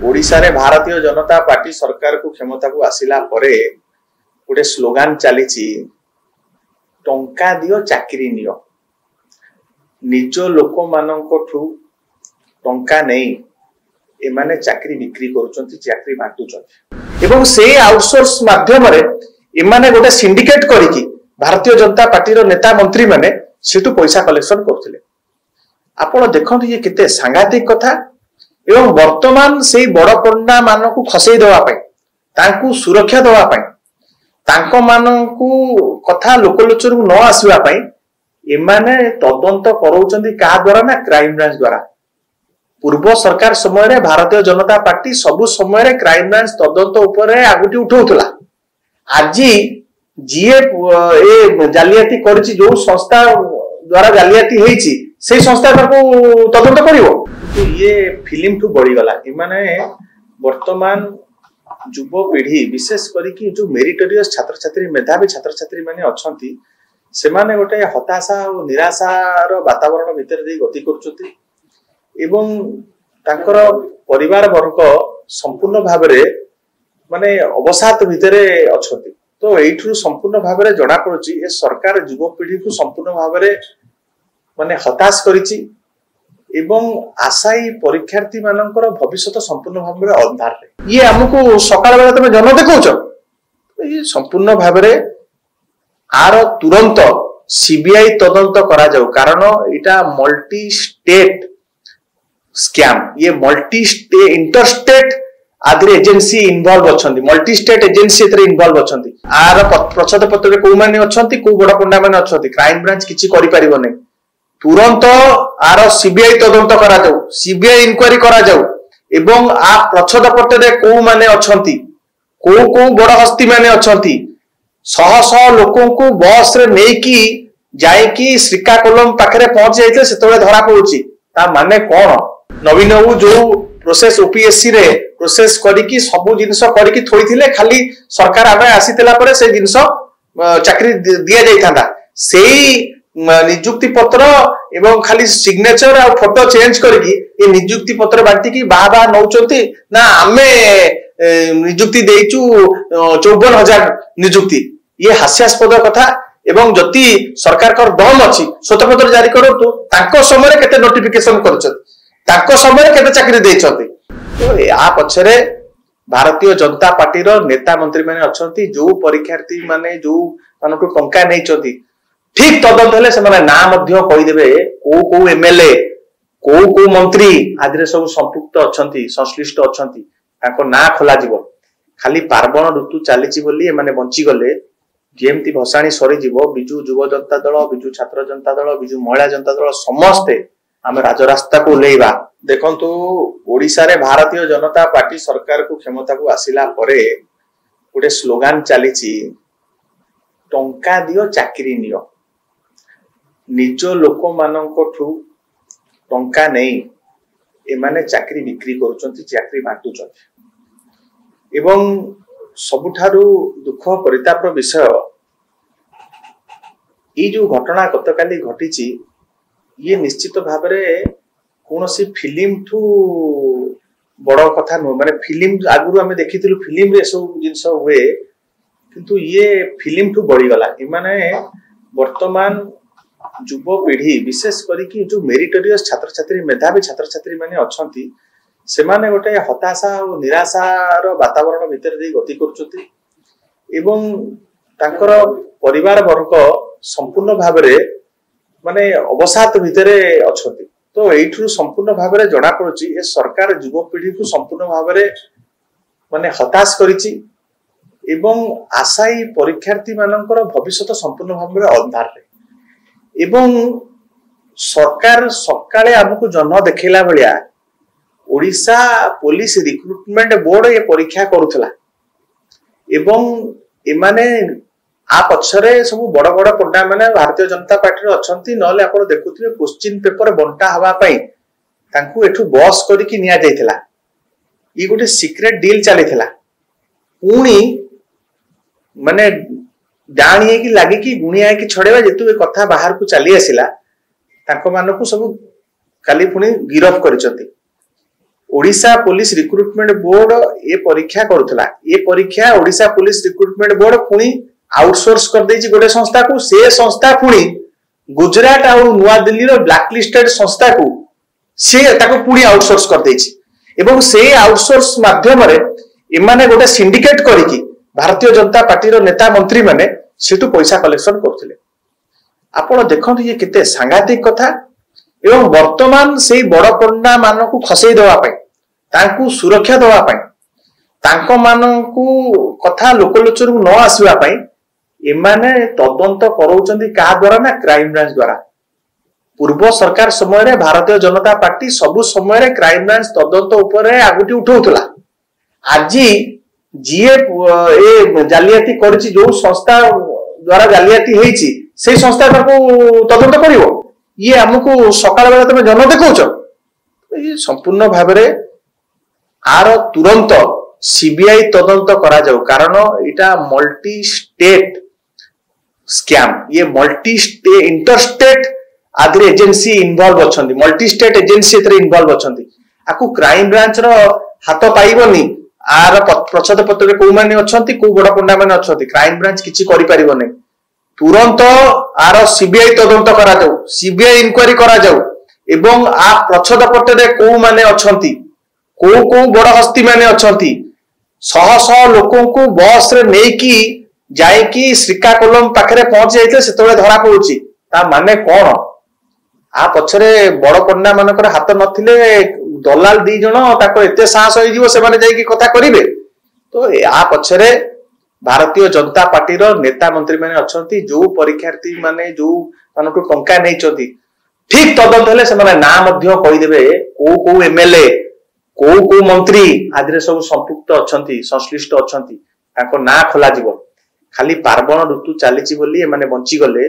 ओडिशा रे भारतीय जनता पार्टी सरकार को क्षमता को आसिला परे गोटे स्लोगान चली टंका दियो चाकरी नियो निज लोक मानकठू टंका नहीं एमाने चाकरी बिक्री करूचंती चाकरी बांटुचंती एवं से आउटसोर्स माध्यम रे एमाने गोटे सिंडिकेट करिकी भारतीय जनता पार्टी रो नेता मंत्री माने सेटू पैसा कलेक्शन करथिले। आपण देखंतु ये केते सांघातिक कथा एवं वर्तमान से बड़ पंडा मानकू खसई देवा पई तांकू सुरक्षा देवा पई तांको मानकू कथा लोकलोचन न आसीबा पई एमाने तदंत करौचंदी का द्वारा ना क्राइम ब्रांच द्वारा। पूर्व सरकार समय रे भारतीय जनता पार्टी सबु समय रे क्राइम ब्रांच तदंत उपरे आगुटी उठौतला। आजी जीए ए जालियाती करछि जो संस्था द्वारा जालियाती हेछि से संस्था को तदंत करिवो। तो ये फिल्म ठू बढ़ी गला इमाने वर्तमान युवा पीढ़ी विशेष करिकी जो मेरिटोरियस छात्र छात्री मेधावी छात्र छात्री माने अछंती से माने गोटे हताशा और निराशा रो वातावरण भितर दे गति करछथि एवं तांकर परिवार वर्ग संपूर्ण भाबरे माने अवसाद भितरे अछथि। तो एठु संपूर्ण भाबरे जणा पड़छि ए सरकार युवा पीढ़ी को संपूर्ण भाबरे माने हताश करिछि एवं आशायी परीक्षार्थी मानकर भविष्य संपूर्ण भाव में अंधार रे। ये हमको सकाळ बेला तमे जन देखौछ ये संपूर्ण भाव में आर तुरंत सीबीआई तदंत करा जाऊ कारण इटा मल्टी स्टेट स्कैम ये मल्टी स्टेट इंटरस्टेट आदि एजेंसी इन्वॉल्व अछंती मल्टी स्टेट एजेंसी एतरे इन्वॉल्व अछंती आर प्रच्छद पत्र रे को माने अछंती को बड़ पंडा माने अछंती क्राइम ब्रांच किछि करि परिबो नै तुरंत आर सीबीआई तदंत करा जाऊ सीबीआई इंक्वायरी करा जाऊ एवं आ प्रच्छद पत्र रे को माने अछंती को बड़ हस्ती माने अछंती शह शह लोकों को बस रे नेकी जायकी श्रीकाकुलम पाखरे पहुंच जाइते सेतोले धरा पड़ुची ता माने कोन नवीन बाबू जो प्रोसेस ओपीएससी रे प्रोसेस करिकी सब जिंस करिकी थोइथिले खाली सरकार आबे आसीतला परे से जिंस चाकरी दिया जाइथांदा सेही नियुक्ति पत्र एवं खाली सिग्नेचर और फोटो चेंज करके ये नियुक्ति पत्र बांटी की बाहा नौचंती ना आमे नियुक्ति देइचु 54,000 नियुक्ति ये हास्यास्पद कथा एवं जति सरकार कर दम अछि स्वतपत्र जारी करतु तांको समय केते नोटिफिकेशन करछत तांको समय केते चाकरी देइछथि। तो आ पछरे भारतीय जनता पार्टी रो नेता मंत्री माने अछंती जो परीक्षार्थी माने जो मानको टंका नैचथि ठीक तदंत हेले से ना मध्य कहीदेवे को एमएलए को मंत्री आदि सब संपुक्त अछंती संश्लिष्ट अछंती ताको ना खोला जीवो खाली पार्वण ऋतु चलीची बोली एमाने बंची गले जेमती भसाणी सरी जीवो बिजु युवा जनता दल बिजु छात्र जनता दल बिजु महिला जनता दल समस्ते आमे राजरास्ता को लेइबा। देखंतु ओडिशा रे भारतीय जनता पार्टी सरकार को क्षमता को आसिला परे गोटे स्लोगान चलीची टंका दियो चाकरी नियो निज लोक मानकठू टंका नहीं एमाने चाकरी बिक्री करूचंती चाकरी बांटुचंती एवं सबुठारु दुख परितापर विषय ये जो घटना गतकाली घटीची ये निश्चित भाव में कौन सी फिल्म ठू बड़ कथा नुह माने फिल्म आगुरु आमे देखिथिलु फिल्म रे सब जिंस हुए किंतु ये फिल्म ठू बढ़ी गला एमाने वर्तमान युवा पीढ़ी विशेष करिकी जो मेरिटोरियस छात्र छात्री मेधावी छात्र छात्री माने अछंती से माने गोटे हताशा और निराशा रो वातावरण भितर दे गति करछथि एवं तांकर परिवार वर्ग संपूर्ण भाबरे माने अवसाद भितरे अछथि। तो एठु संपूर्ण भाबरे जणा पड़ुची ए सरकार युवा पीढ़ी को संपूर्ण भाबरे माने हताश करिची एवं आशायी परीक्षार्थी मानकर भविष्य संपूर्ण भाबरे अंधार रे एवं सरकार सकाळे हमको जन देखैला Ballia Odisha police recruitment board ये परीक्षा करूथला एवं एमाने आ पछरे सब बड़ बड़ पंडा माने भारतीय जनता पार्टी रे अछंती नले आपण देखुथिबे क्वेश्चन पेपर बंटा हवा पई तांकू एठु बस करिकि निया जाइथिला ई गोटे सीक्रेट डील चलीथिला पुणी माने डाणी की लगी कि गुणिया की छड़ेवा जेतु ए कथा बाहर को चली आसिला तांको मानकू सब काली पुणी गिरफ करिसंती ओडिशा पुलिस रिक्रुटमेंट बोर्ड ये परीक्षा करुला ये परीक्षा ओडिशा पुलिस रिक्रुटमेंट बोर्ड पुणी आउटसोर्स कर देछि गोटे संस्था को से संस्था पुणी गुजरात और नुआ दिल्ली रो ब्लैकलिस्टेड संस्था को से ताको पुणी आउटसोर्स कर देछि एवं से आउटसोर्स माध्यम रे एमाने गोटे सिंडिकेट करिकि भारतीय जनता पार्टी रो नेता मंत्री माने सेटू पैसा कलेक्शन करथिले। आपण देखंतु ये केते सांघातिक कथा एवं वर्तमान से बड़ पंडा मानकु खसई देवा पई तांकु सुरक्षा देवा पई तांको मानकु कथा लोकलोचन न आसीबा पई एमाने तदंत करौचंदी का द्वारा ना क्राइम ब्रांच द्वारा। पूर्व सरकार समय रे भारतीय जनता पार्टी सबु समय रे क्राइम ब्रांच तदंत ऊपर आगुटी उठौतला। आजी जीए ए जालियाती करछि जो संस्था द्वारा जालियाती हेछि से संस्था ताको तदंत करिवो ये हमको सकाळ बेला तमे जन देखौछ ये संपूर्ण भाबरे आर तुरंत सीबीआई तदंत करा जाऊ कारण इटा मल्टी स्टेट स्कैम ये मल्टी स्टेट इंटरस्टेट आदि एजेंसी इन्वॉल्व अछंती मल्टी स्टेट एजेंसी एतरे इन्वॉल्व अछंती आकु क्राइम ब्रांच रो हाथ पाइबनी आर प्रच्छद पत्र रे को माने अछंती को बड़ पंडा माने अछंती क्राइम ब्रांच किछि करि परिबो नै तुरंत आर सीबीआई तदंत करा जाऊ सीबीआई इंक्वायरी करा जाऊ एवं आ प्रच्छद पत्र रे को माने अछंती को बड़ हस्ती माने अछंती शह शह लोकों को बस रे नेकी जायकी श्रीकाकुलम पाखरे पहुंच जाइते सेतबे धरा पड़ुची ता माने कोन आ पछरे बड़ पंडा मानकर हाथ नथिले दलाल दी जण ताको एते साहस होई जीवो से माने जाई की कथा करिवे तो आ पछरे भारतीय जनता पार्टी रो नेता मंत्री माने अछंती जो परीक्षार्थी माने जो मानको टंका नै चंती ठीक तदंत हेले से माने ना मध्य कहि देबे को एमएलए को मंत्री आदिरे सब संपुक्त अछंती संश्लिष्ट अछंती ताको ना खोला जीवो खाली पार्वण ऋतु चलीची बोली एमाने बंची गले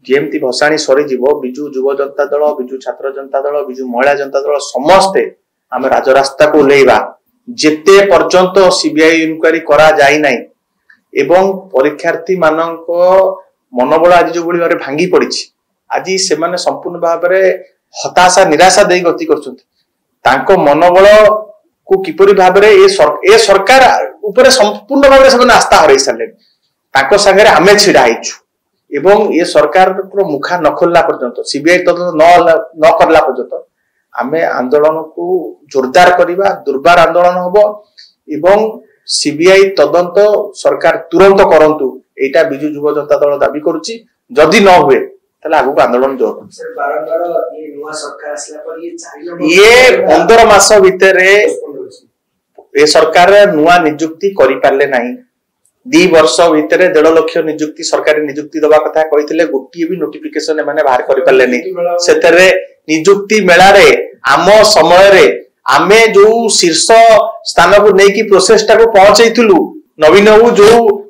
जेमती भसाणी सरी जीवो बिजु युव जनता दल बिजु छात्र जनता दल बिजु महिला जनता दल समस्ते आमे राजरास्ता को लेइबा जेते पर्यंत सीबीआई इंक्वायरी करा जाई नाही एवं परीक्षार्थी माननको मनोबल आज जो बळी बारे भांगी पड़िछि आज से माने संपूर्ण भाबरे हताशा निराशा देई गति करछुंती तांको मनोबल को किपरि भाबरे ए सरकार ऊपर संपूर्ण भाबरे से आस्था हरई साले तांको संगे आमे छिडा आइछु एवं ये सरकार मुखा न खोलला पर्यंत सीबीआई तदंत न करला पर्यंत आमे आंदोलन को जोरदार करिबा दुर्बार आंदोलन होबो एवं सीबीआई तदंत सरकार तुरंत करंतु एटा बिजु युव जनता दल दाबी करूची जदि न हुए तले आगु आंदोलन जोर सर बारंबार ये नुवा सरकार असला पर ये 15 मास भितरे ए सरकार नुवा नियुक्ति करि पारले नाही 2 वर्ष भितर 1.5 लाख नियुक्ति सरकारी नियुक्ति दबा कथा कहिथिले गोटी भी नोटिफिकेशन माने बाहर करि पारले नै सेतरे नियुक्ति मेला रे आम समय रे आमे जो शीर्ष स्थान को नै की प्रोसेस टा को पहुंचैथिलु नवीन बाबू जो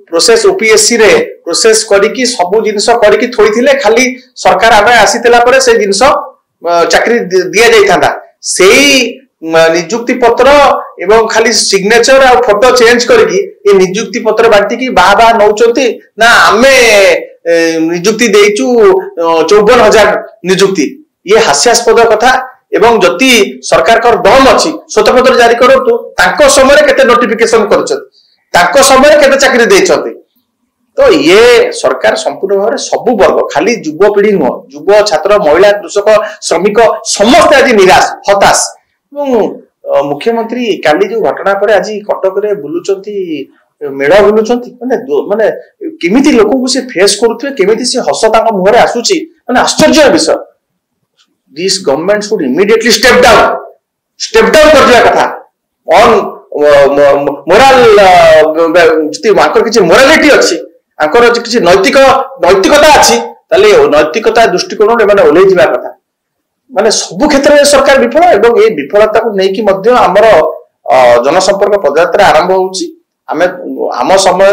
प्रोसेस ओपीएससी रे प्रोसेस करी की सब जिंस करी की थोड़ीथिले खाली सरकार आमे आसीतला परे से जिंस चाकरी दिया जाई थांदा सेही नियुक्ति पत्र एवं खाली सिग्नेचर आ फोटो चेंज करके ये नियुक्ति पत्र बांटी की बाहा नौचंती ना आमे नियुक्ति देइचु 54,000 नियुक्ति ये हास्यास्पद कथा एवं जति सरकार कर दम अछि स्वतंत्र जारी करतु तांको समय केते नोटिफिकेशन करछत तांको समय केते चाकरी देइछथि तो ये सरकार संपूर्ण भाव सब वर्ग खाली युवा पीढ़ी नुह युव छात्र महिला कृषक श्रमिक समस्त आज निराश हताश मुख्यमंत्री काली जो घटना पर आज कटक रे बुलुचंती मेढ़ बुलुचंती माने केमिति लोक को से फेस करथि केमिति से हस तांका मुह रे आसुची माने आश्चर्य विषय this government should immediately step down कर दिया कथा ऑन मोरल जति माकर किछि मोरालिटी अछि आकर किछि नैतिकता अछि ताले नैतिकता दृष्टिकोण रे माने ओलै जिबा कथा माने सब क्षेत्र में सरकार विफल एवं ये विफलता को नहीं कि मध्य आमर जनसंपर्क पदयात्रा आरंभ होउची आमे आम समय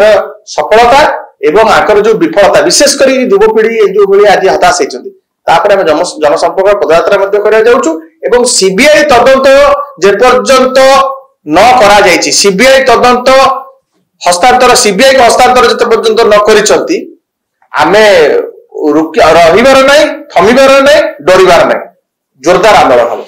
सफलता एवं आकर जो विफलता विशेष कर युवपीढ़ी जो भली आज हताश होती तापर आमे जनसंपर्क पदयात्रा मध्य करा जाउछु एवं सीबीआई तदंत जे पर्यंत न करा जायछि सीबीआई तदंत हस्तांतर सीबीआई को हस्तांतर जे पर्यंत न करिसंती आमे रहिबार नै थमिबार नै डरिबार नै जोरदार आंदोलन हम